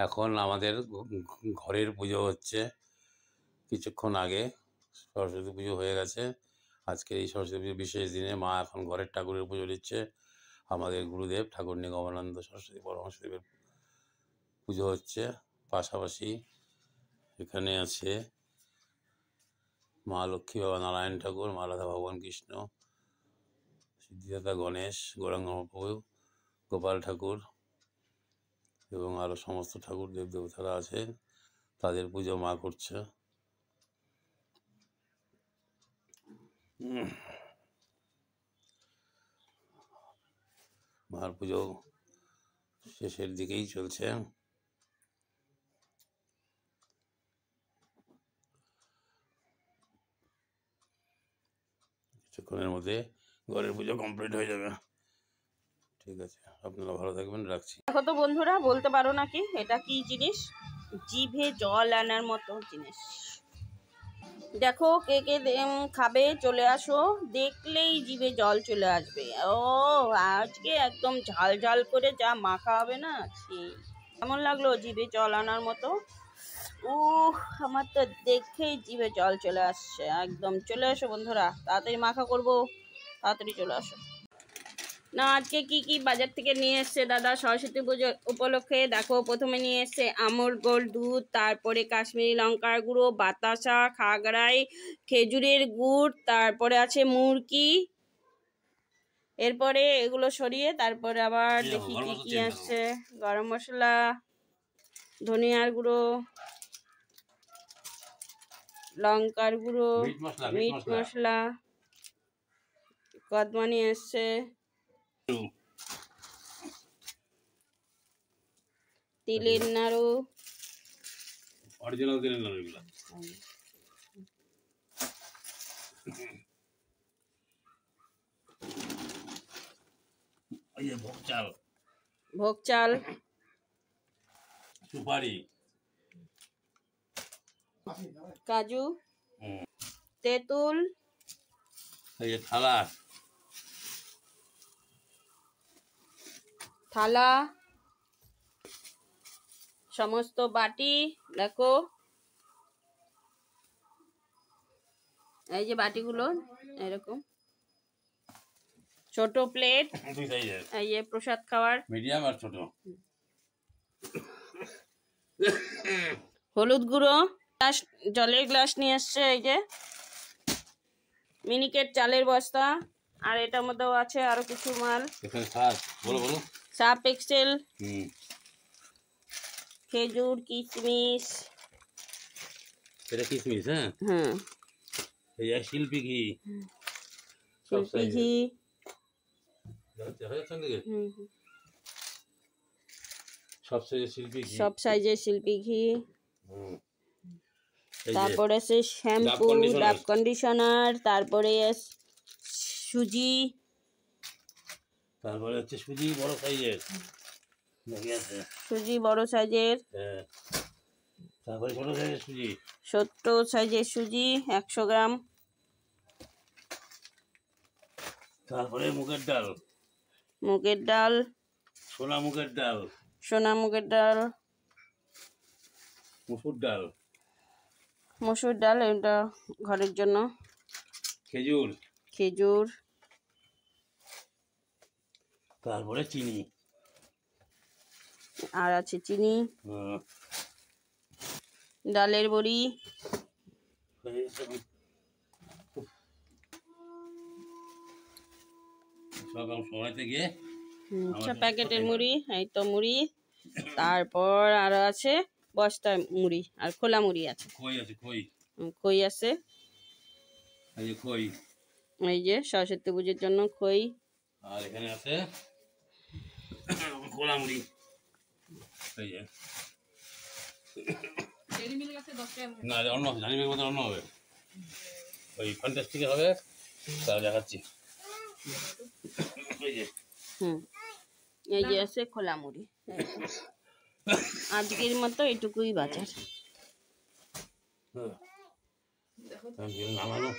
এখন আমাদের ঘরের পুজো হচ্ছে। কিছুক্ষণ আগে সরস্বতী পুজো হয়ে গেছে। আজকের এই সরস্বতী পুজো বিশেষ দিনে মা এখন ঘরের ঠাকুরের পুজো দিচ্ছে। আমাদের গুরুদেব ঠাকুর নিগমানন্দ সরস্বতী পরমহংসদেবের পুজো হচ্ছে। পাশাপাশি এখানে আছে মা লক্ষ্মী, বাবা নারায়ণ ঠাকুর, মা রাধা, ভগবান কৃষ্ণ, সিদ্ধিদাতা গণেশ, গৌরাঙ্গ মহাপ্রভু, গোপাল ঠাকুর এবং আরও সমস্ত ঠাকুর দেবদেবতারা আছে। তাদের পুজো মা করছে। মার পুজো শেষের দিকেই চলছে। কিছুক্ষণের মধ্যে ঘরের পুজো কমপ্লিট হয়ে যাবে। ঠিক আছে, আপনারা ভালো থাকবেন, রাখছি। দেখো তো বন্ধুরা, বলতে পারো নাকি এটা কি জিনিস? জিভে জল আনার মতো জিনিস। দেখো কে কে খাবে, চলে আসো, দেখলেই জিভে জল চলে আসবে। ও আজকে একদম ঝাল ঝাল করে যা মাখা হবে না, সেই কেমন লাগলো জিভে জল আনার মতো। আমার তো দেখেই জিভে জল চলে আসছে। একদম চলে আসো বন্ধুরা, তাড়াতাড়ি মাখা করবো, তাড়াতাড়ি চলে আসো। না আজকে কি কি বাজার থেকে নিয়ে এসছে দাদা সরস্বতী পুজোর উপলক্ষে? দেখো প্রথমে নিয়ে এসছে আমুল গোল্ড দুধ, তারপরে কাশ্মীরি লঙ্কার গুঁড়ো, বাতাসা, খাগড়াই, খেজুরের গুড়, তারপরে আছে মুরকি। এরপরে এগুলো সরিয়ে তারপরে আবার দেখি কি কি আসছে। গরম মশলা, ধনিয়ার গুঁড়ো, লঙ্কার গুঁড়ো, মিট মশলা, কদমা নিয়ে এসছে, তিলের নাড়ু, অরিজিনাল তিলের নাড়ু এগুলো। এই যে ভোগ চাল, ভোগ চাল, সুপারি, কাজু, তেঁতুল, এই যে থালা, থালা, সমস্ত বাটি। দেখো এই যে বাটিগুলো এরকম ছোট প্লেট, এই যে প্রসাদ খাওয়ার, মিডিয়াম আর ছোট। হলুদ গুঁড়ো, জলের গ্লাস নিয়ে আসছে, এই যে মিনিকেট চালের বস্তা, আর এটার মধ্যেও আছে আরো কিছু মাল। সার্ফ এক্সেল, খেজুর, কিশমিশ, এটা কিশমিশ, হ্যাঁ, এই যে শিল্পী ঘি, শিল্পী ঘি, সব সাইজের শিল্পী ঘি, সব সাইজের শিল্পী ঘি। তারপরে আছে শ্যাম্পু, ডাব কন্ডিশনার, তারপরে সুজি, তারপরে হচ্ছে সুজি বড় সাইজের, সুজি বড় সাইজের, তারপরে ছোট সাইজের সুজি, ছোট সাইজের সুজি 100 গ্রাম, তারপরে মুগের ডাল, মুগের ডাল, সোনা মুগের ডাল, সোনা মুগের ডাল, মুসুর ডাল, মসুর ডাল, এটা ঘরের জন্য, খেজুর, খেজুর, তারপরে চিনি, আর আছে চিনি, ডালের বড়ি, প্যাকেটের মুড়ি, এই তো মুড়ি, তারপর আর আছে বস্তার মুড়ি, আর খোলা মুড়ি আছে, খই আছে, এই যে সরস্বতী পুজোর জন্য খই, আর এখানে আছে খোলা মুড়ি, না অন্য জানি অন্য হবে, ওই ফ্যান্টাস্টিক হবে, তাহলে দেখাচ্ছি। এই যে আছে খোলা মুড়ি। আজকের মতো এটুকুই বাজার। নামানো